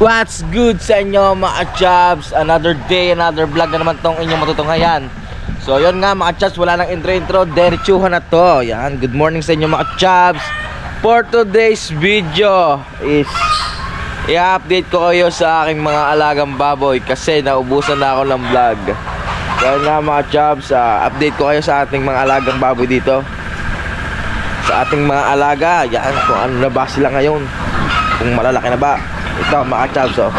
What's good sa inyo mga Chubs? Another day, another vlog na naman tong inyong matutunghayan. So yun nga mga Chubs, wala nang intro, diretsuhan na to. Yan, good morning sa inyo mga Chubs. For today's video is i-update ko kayo sa aking mga alagang baboy kasi naubusan na ako ng vlog. So yun nga mga Chubs, update ko kayo sa ating mga alagang baboy dito. Sa ating mga alaga, yan, kung ano na ba sila ngayon, kung malalaki na ba. Ito mga Chubs, oh.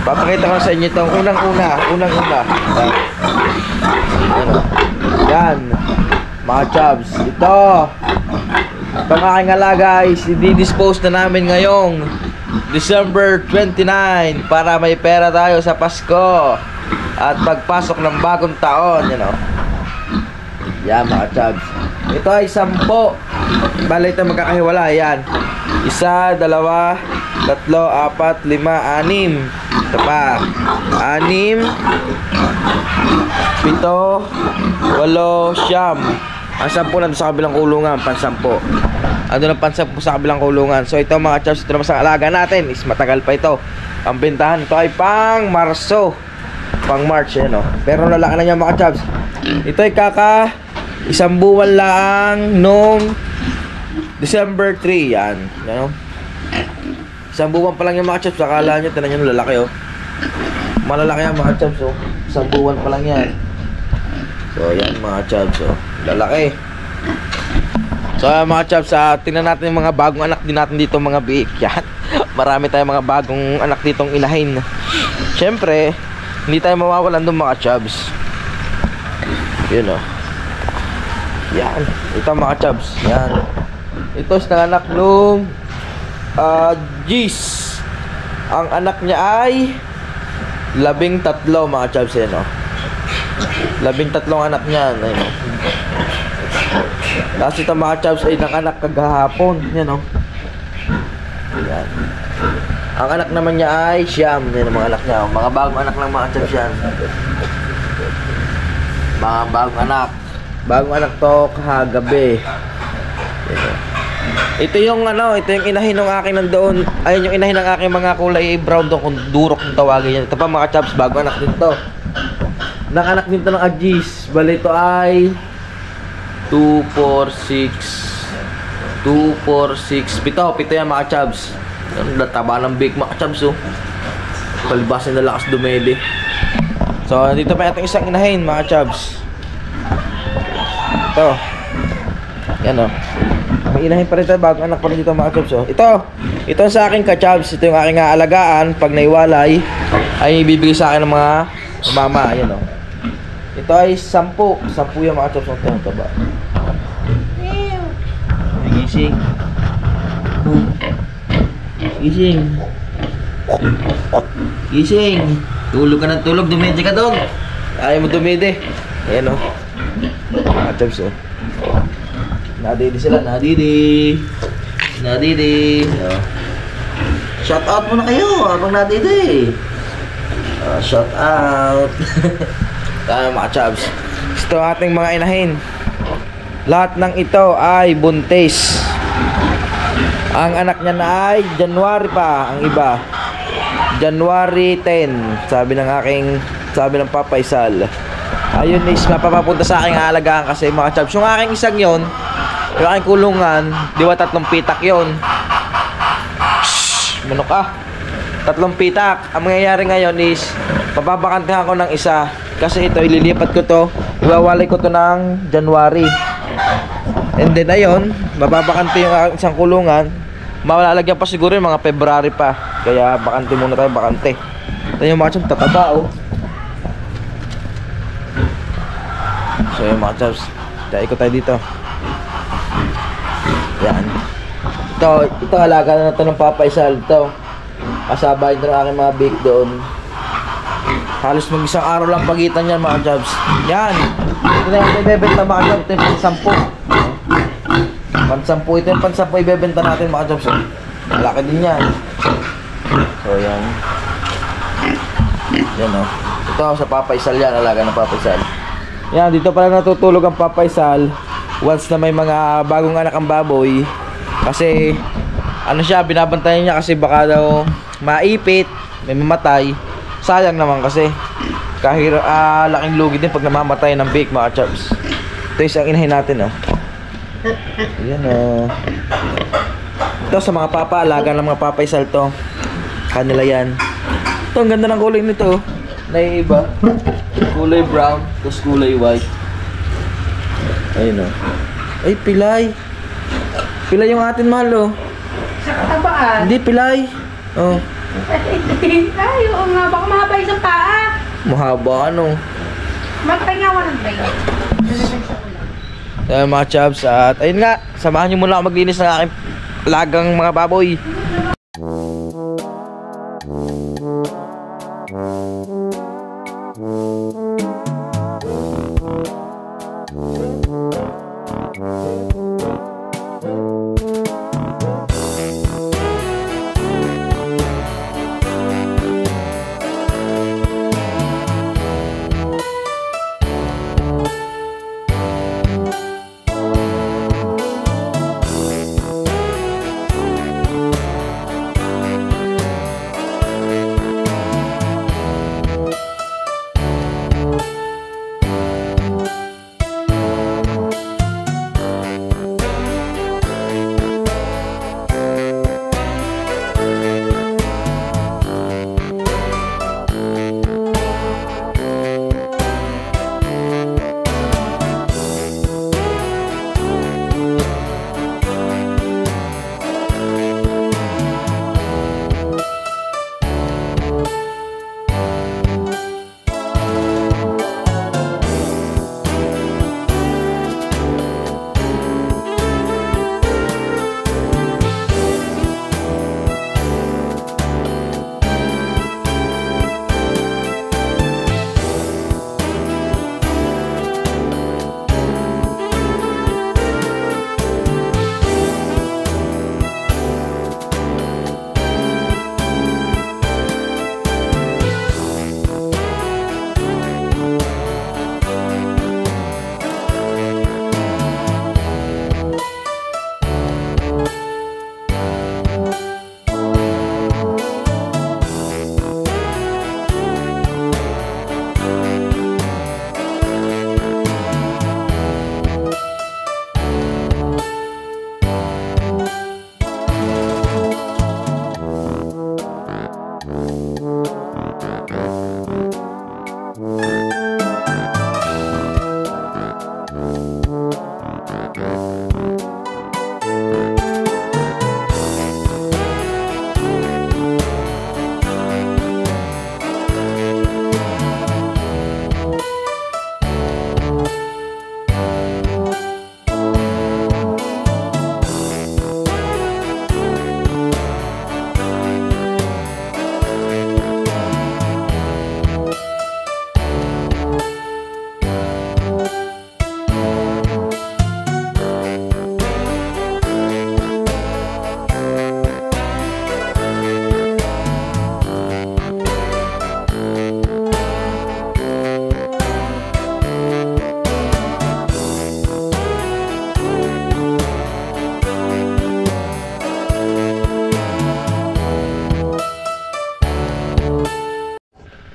Papakita ko sa inyo itong unang-una. Yan mga Chubs. Ito itong aking alaga is i-dispose na namin ngayong December 29 para may pera tayo sa Pasko at pagpasok ng bagong taon. Yan mga Chubs. Ito ay 10. Bale ito magkakahiwala. Yan, 1, 2, 3, 4, 5, 6. Ito pa 6, 7, 8, 9. Ang 10 nandun sa kabilang kulungan, pan-10. Ando ng pan-10 sa kabilang kulungan. So ito mga Chubs, ito naman sa alaga natin is matagal pa ito. Ang bentahan ito ay pang Marso, pang March, yan, oh. Pero lalaki na niya mga Chubs. Ito ay kaka 1 buwan lang nung December 3. Yan, yan, oh. 1 buwan pa lang yung mga Chubs. Akala nyo, tinan nyo lalaki, oh. Malalaki yan mga Chubs, oh. 1 buwan pa lang yan. So yan mga Chubs, oh. Lalaki. So mga Chubs, tingnan natin yung mga bagong anak din natin dito mga biik. Yan, marami tayong mga bagong anak ditong inahin. Siyempre, hindi tayo mawawalan doon mga Chubs. Yun, oh. Yan, ito mga Chubs. Yan, ito is nanganak nung Gis. Ang anak niya ay 13 mga Chubs, yan, oh. 13 anak niya, ayun, oh. Tapos ito mga Chubs ay nanganak kagahapon, yan, oh. Yan. Ang anak naman niya ay Siyam. Yan ang mga anak niya, oh. Mga bagong anak lang mga Chubs yan. Mga bagong anak. Bagong anak to kahagabi. Yan, oh. Ito yung ito yung inahin ng akin nandoon. Ayun yung inahin ng aking mga kulay brown doon, kung durok ng tawagin yan. Ito pa mga Chubs, bago anak din to. Nakanak din to ng Agis. Bali ito ay 2, 4, 6 2, 4, 6 Pito yan mga Chubs. Ang taba ng big mga Chubs, oh. Palibasin na lakas dumede. So dito pa itong isang inahin mga Chubs. Ito, yan, oh. May inahin pa rin tayo, bagong anak pa rin dito mga Chubs, oh. Ito sa akin ka-Chubs. Ito yung aking aalagaan. Pag naiwalay ay bibigay sa akin ng mga mama. Ayan, oh. Ito ay 10 yung mga Chubs. Ito ba? Gising. Gising. Gising. Tulog ka ng tulog. Dumede ka doon. Ayaw mo dumede. Ayan, oh. Mga Chubs, oh. Nadidi sila, nadidi. Oh. Shout out muna kayo habang nadidi. Shout out. Tayo mga Chubs. Ito ating mga inahin. Lahat ng ito ay buntis. Ang anak niya na ay January pa. Ang iba January 10. Sabi ng Papa Isal. Ayun is mapapapunta sa aking aalagaan kasi mga Chubs. Yung aking isang yon, yung aking kulungan, di ba 3 pitak yon? Shhh, manok ka. 3 pitak. Ang mangyayari ngayon is papabakantahan ko ng isa. Kasi ito, ililipat ko to. Iwawalay ko to ng January. And then ayun, mababakante yung isang kulungan. Malalagyan pa siguro yung mga February pa. Kaya bakante muna tayo, bakante. Ito yung mga Chubs, tataba, oh. So yung mga Chubs, ikot tayo dito. Yan. Ito alaga na ito ng Papa Isal. Ito, kasabahin ito ng aking mga bake doon. Halos mag-isang araw lang pagitan yan mga Chubs. Yan. Ito na yung ibebenta mga Chubs. Ito yung pan-10. Ito yung pan-10 ibebenta natin mga Chubs. Malaki din yan. So yan. Yan, oh. Ito sa Papa Isal yan. Alaga ng Papa Isal. Yan. Dito pala natutulog ang Papa Isal once na may mga bagong anak ang baboy. Kasi ano siya, binabantayan niya kasi baka daw maipit may mamatay, sayang naman kasi kahit laking lugi din pag namamatay ng bake mga chaps. Ito yung isang inahin natin Ayan ito sa mga papa, alaga ng mga papay salto. Kanila yan. Ito ang ganda ng kulay nito. Naiiba. Kulay brown, tapos kulay white. Ayun Ay pilay. Pilay yung atin mahal Sa katabaan? Hindi pilay. Ay, oo nga, baka mahaba yung paa. Mahaba Magpahingawa ng brain. Mga chaps, at ayun nga, samahan nyo muna ako maglinis ng aking alagang mga baboy.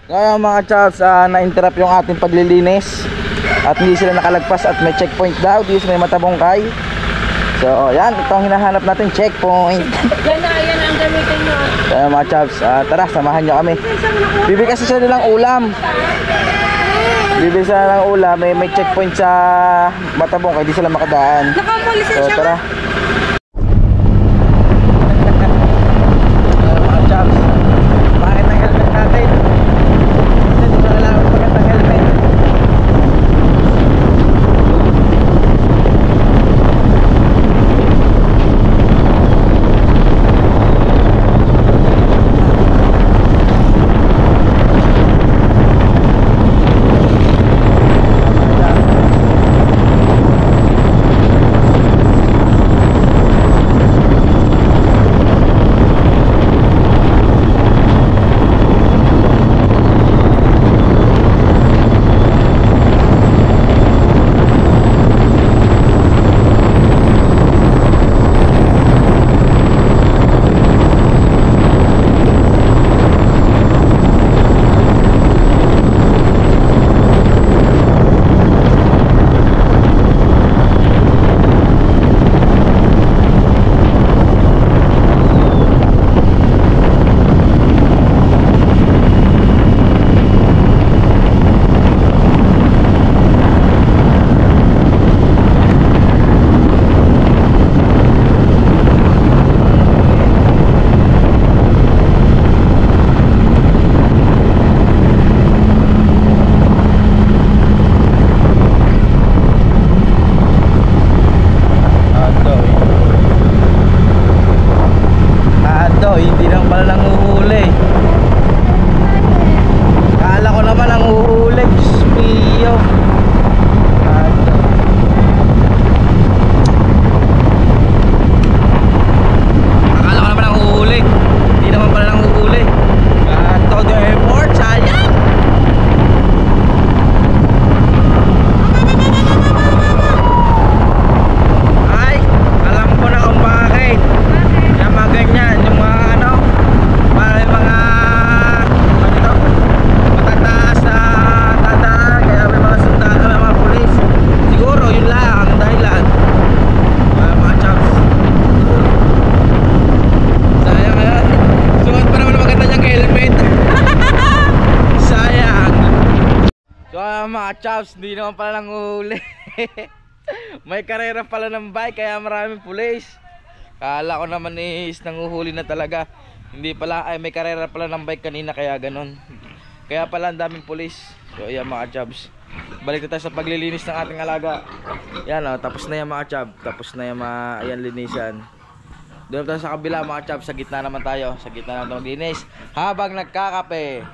Ngayon mga chaps, na-interrupt yung ating paglilinis at hindi sila nakalagpas at may checkpoint daw dito sa may Matabongkay. So yan, ito ang hinahanap natin, checkpoint. Yan ang gamitin nyo. Kaya mga chaps, tara, samahan nyo kami. Bibili kasi sila ng ulam. Bibili sila ng ulam, may checkpoint sa Matabongkay, di sila makadaan. So tara. Mga chaps, bakit ang helmet natin? mga chows, hindi naman pala nanguhuli. May karera pala ng bike kaya maraming pulis. Kala ko naman is nanguhuli na talaga. Hindi pala, ay may karera pala ng bike kanina kaya ganun. Kaya pala ang daming pulis. So ayan mga chows, balik na tayo sa paglilinis ng ating alaga. Yan o, tapos na yan mga chows. Tapos na yan mga, ayan, linisan. Doon tayo sa kabila mga chows, sa gitna naman tayo. Sa gitna naman maglinis habang nagkakape.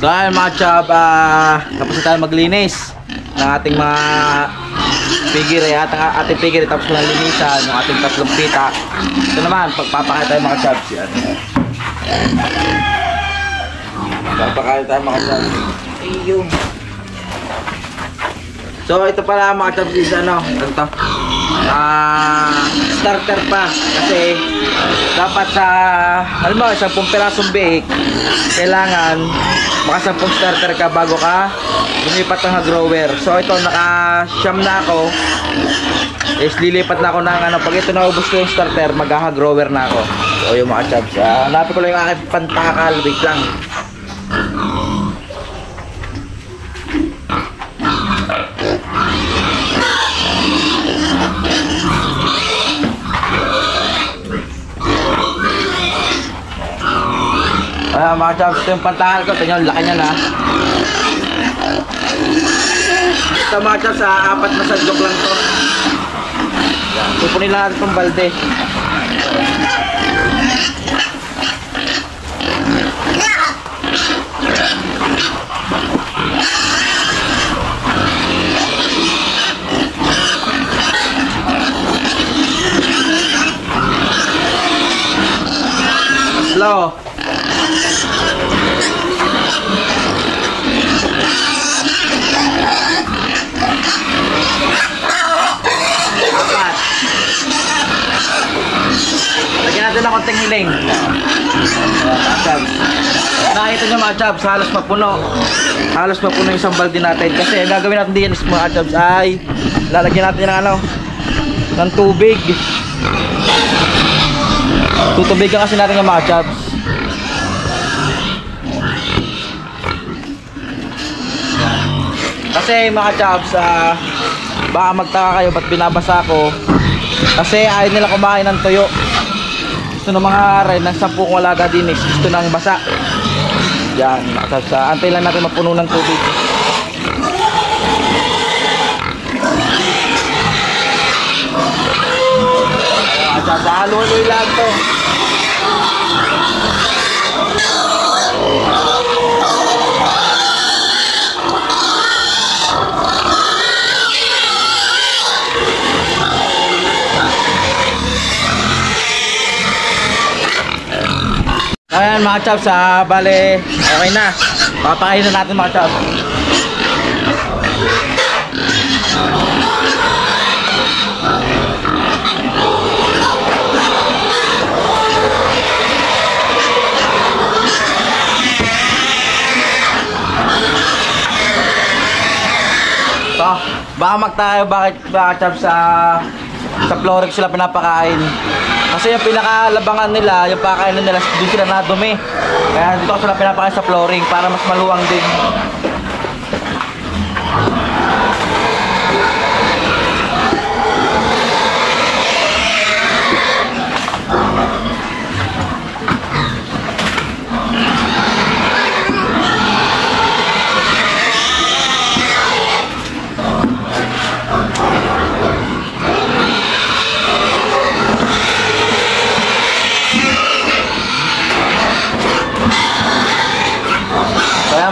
So ayun mga chab, tapos na tayo maglinis ng ating mga figure, ating figure, tapos na linisan ng ating tatlong pita. Ito naman, pagpapakain tayo mga chab. Pagpapakain tayo mga chab. Ayun. So ito pala mga chab is ano, ito starter pa, kasi dapat sa halimbawa 10 pirasong biik kailangan maka 10 starter ka bago ka lumipat ng grower. So ito naka-siyam na ako, is lilipat na ako ng ano, pag ito naubos ko yung starter mag-grower na ako. So yung mga chabs, hanapin ko lang yung aking pantakal, wait lang. Mga chabs, ito yung pantakal ko. Ito yung laki niya na. Ito mga chabs, 4 na sadlok lang to. Pupunin lang natin itong balde. Slow. Lagyan natin ng konting hiling. nakita nyo mga Chabs, halos mapuno. Halos mapuno yung isang balde natin. Kasi ang gagawin natin din mga Chabs ay lalagyan natin ng ano, ng tubig. Tutubigan kasi natin yung mga Chabs. Kasi mga Chabs, baka magtaka kayo ba't binabasa ko. Kasi ayaw nila kumain ng tuyo. Gusto ng mga aray ng 10 alaga din, gusto ng basa. Yan mga Chabs, antay lang natin mapuno ng tubig. Mga Chabs, halo-haloy lang to. Ayan mga Chabs, bale okay na. Papakain na natin mga Chabs. So, baka magtayo bakit mga Chabs sa Florex sila pinapakain. Kasi yung pinakalabangan nila, yung pakainan nila, doon sila nadumi. Kaya dito sila pinapakain sa flooring para mas maluwang din.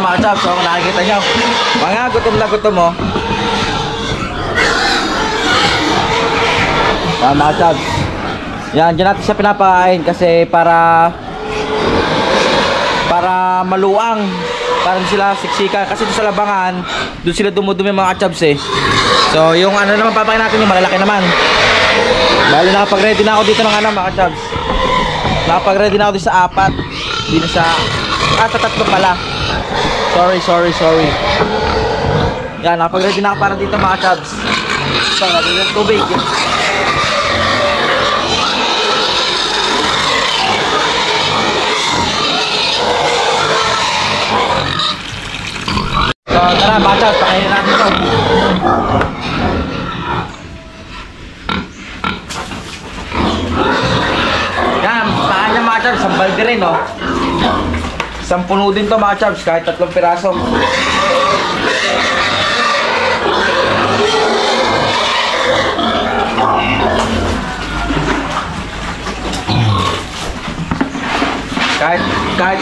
Mga Chabs, kung nakikita nyo, mga gutom na gutom mo. Mga Chabs, yan, dyan natin siya pinapakain kasi para maluang, para sila siksikan. Kasi doon sa labangan, doon sila dumudumi mga Chabs eh. So yung ano naman papakain natin, yung malalaki naman. Bali nakapag-ready na ako dito ng ano mga Chabs. Nakapag-ready na ako dito sa 4. Dito sa sa 3 pala. Sorry. Yan, nakapag-ready na ako para dito mga Chabs. So, natin yung tubig. So, tara mga Chabs, pakainin natin ito. Yan, saan niya mga Chabs, ang balde rin, no? Isang puno din to mga Chabs, kahit 3 piraso. Kahit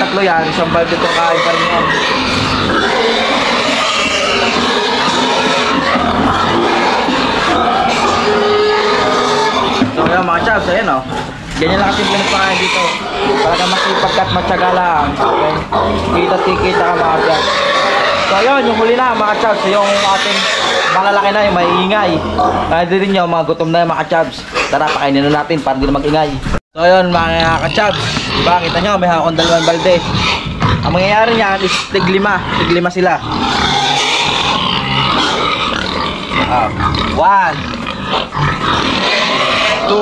3 yan, isang balde to kain pa rin yan. So yan mga Chabs, ayan o. Ganyan lang kasi pinagpakain dito. Talaga masipag at matyaga lang. Okay? Kita-tikita ka mga Chabs. So ayun, yung huli na mga Chabs. Yung ating malalaki na, yung maingay. Kaya din nyo, mga gutom na yung mga Chabs. Tara, pakainin na natin para hindi na mag-ingay. So ayun mga ka-Chabs. Diba, kita nyo, may hakong 2 balde. Ang mangyayari niyan is tig-5. Tig-5 sila. 1 2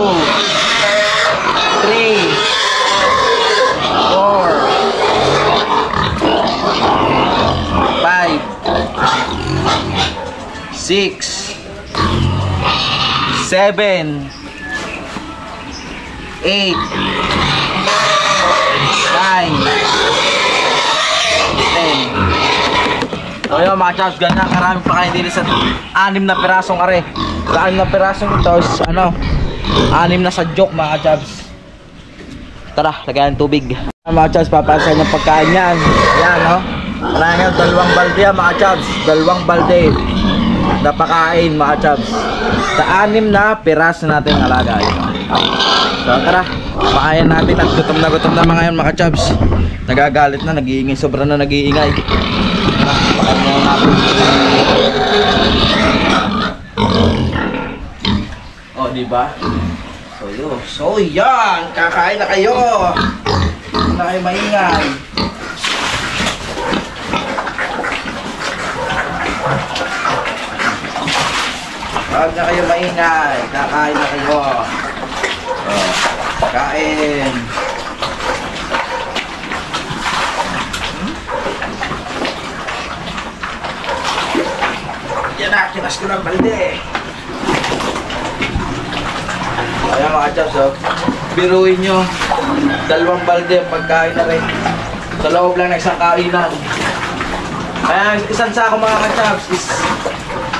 3 4 5 6 7 8 9 10. So yun mga Chabs, ganyan karami pa kayo dito sa 6 na pirasong are. Sa 6 na pirasong ito is ano, 6 na sadyok mga Chabs. Tara, lagayan tubig. Mga Chabs, papansin yung pagkain yan. Yan no, wala nyo, 2 balde yan mga Chabs. 2 balde napakain mga Chabs sa 6 na piraso natin alaga. So tara, pakain natin at gutom na mga yan mga Chabs. Nagagalit na, nag-iingay, sobra na nag-iingay. Pakain na natin. Oh, diba? So yan, kakain na kayo. Hindi na kayo maingay. Huwag na kayo maingay. Kakain na kayo. Oh, kain. Yan na, kinas ko ng balde. Ayan mga chaps, oh. Biruin nyo. 2 balde ang pagkain na rin. Sa loob lang ng isang kainan. Ayan, isang sako mga kachaps is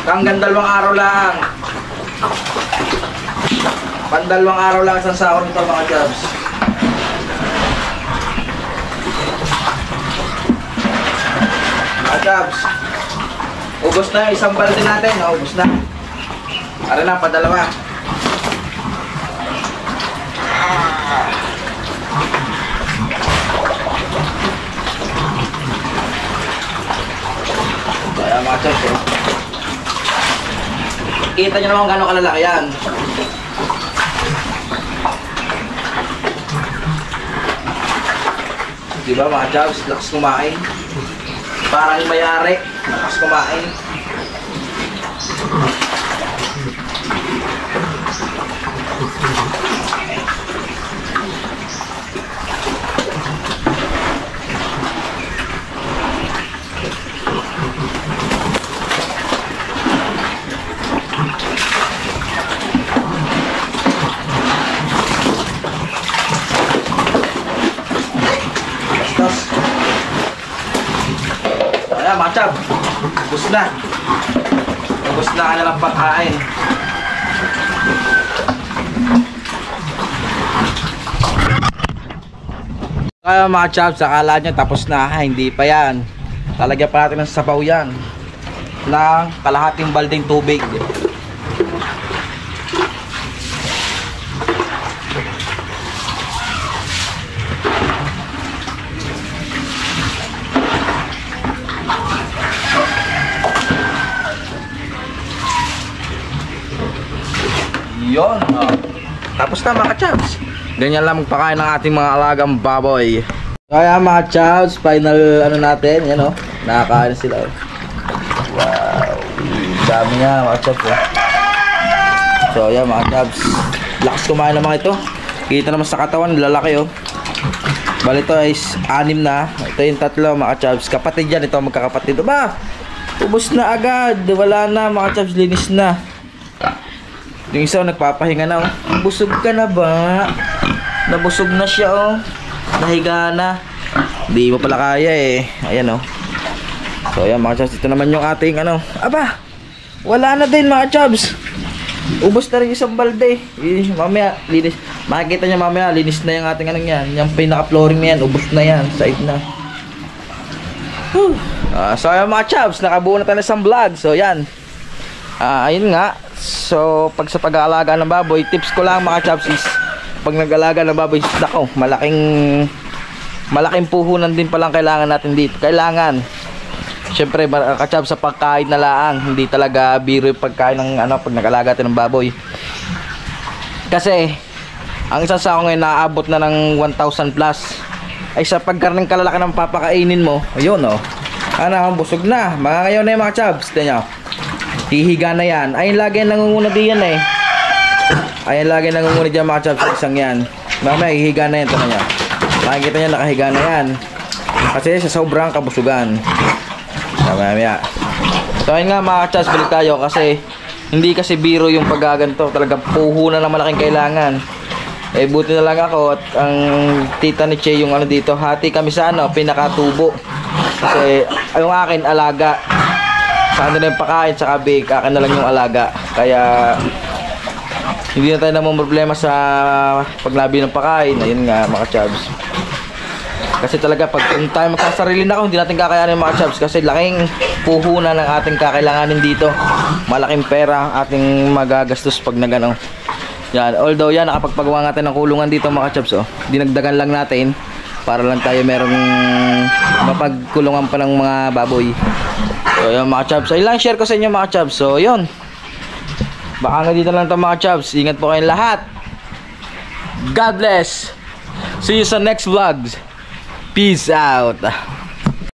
hanggang 2 araw lang. 2 araw lang isang sako nito mga kachaps. Mga kachaps, ubos na yung isang balde natin. Ubos na. Ara na, padalawa. Ayan mga chaps, oh. Kita nyo naman gano'ng kalalaki yan. Diba mga chaps, lakas kumain. Parang mayari, lakas kumain. Ayan mga chab, ubos na. Ubos na ka na lang pagkain. Kaya mga chab, akala nyo tapos na. Hindi pa yan. Talagyan pa natin ng sabaw yan ng kalahating baldeng tubig. Yun, oh. Tapos na mga chaps. Ganyan lang magpakain ng ating mga alagang baboy. Kaya mga chaps, final ano natin, yan oh. Nakakain na sila oh. Wow, dami nga mga chaps oh. So yan mga chaps, lakas kumain ng mga ito. Kita naman sa katawan, lalaki oh. Bali ito is 6 na. Ito yung 3 mga chaps. Kapatid yan, ito magkakapatid. Ba, ubos na agad. Wala na mga chaps, linis na. Yung isa nagpapahinga na oh. Busog ka na ba? Nabusog na siya oh. Nahiga na. Hindi mo pala kaya eh. Ayan oh. So ayan mga chaps, ito naman yung ating ano. Aba, wala na din mga chaps. Ubos na rin isang balde. Mamaya linis. Makikita nyo mamaya linis na yung ating anong yan. Yung pinaka-flooring na yan, ubos na yan. Side na. So ayan mga chaps, nakabuo na tayo ng isang vlog. So yan. Ayun nga. So pag sa pag-aalaga ng baboy, tips ko lang mga chaps is pag nag-alaga ng baboy, nako, malaking puhunan din palang kailangan natin dito. Kailangan syempre ka-chaps sa pagkain na laang, hindi talaga biro yung pagkain ng ano pag nag-alaga tayo ng baboy. Kasi ang isang sako ngayon naaabot na ng 1,000 plus. Ay sa pagkarning kalalaki ng papakainin mo, ayun oh. Ano, busog na. Mga ngayon na yung mga chaps, tingnan nyo. Hihiga na yan. Ayun lagi nangunguna diyan eh. Ayun lagi nangunguna diyan mga chaps, isang yan. Mamaya hihiga na yan, ito na niya. Makikita niya nakahiga na yan. Kasi sa sobrang kabusugan. Mamaya. So ayun nga mga chaps, balik tayo kasi hindi kasi biro yung paggaganto. Talagang puhunan na malaking kailangan. Eh buti na lang ako at ang tita ni Che yung ano dito. Hati kami sa ano, pinakatubo. Kasi yung akin alaga. Sa ano na yung pakain sa big, akin na lang yung alaga. Kaya hindi na tayo namang problema sa paglabi ng pakain. Ayun nga mga chaps. Kasi talaga pag tayo magkasarili na ako, hindi natin kakayanin mga chaps. Kasi laking puhunan ng ating kakailanganin dito. Malaking pera ang ating magagastos pag nagano. Yan, although yan, nakapagpagawa natin ng kulungan dito mga chaps oh. Dinagdagan lang natin para lang tayo merong mapagkulungan pa ng mga baboy. So yun mga chaps, ay lang share ko sa inyo mga chaps. So yun, baka nga dito lang ito mga chaps. Ingat po kayong lahat. God bless. See you sa next vlogs. Peace out.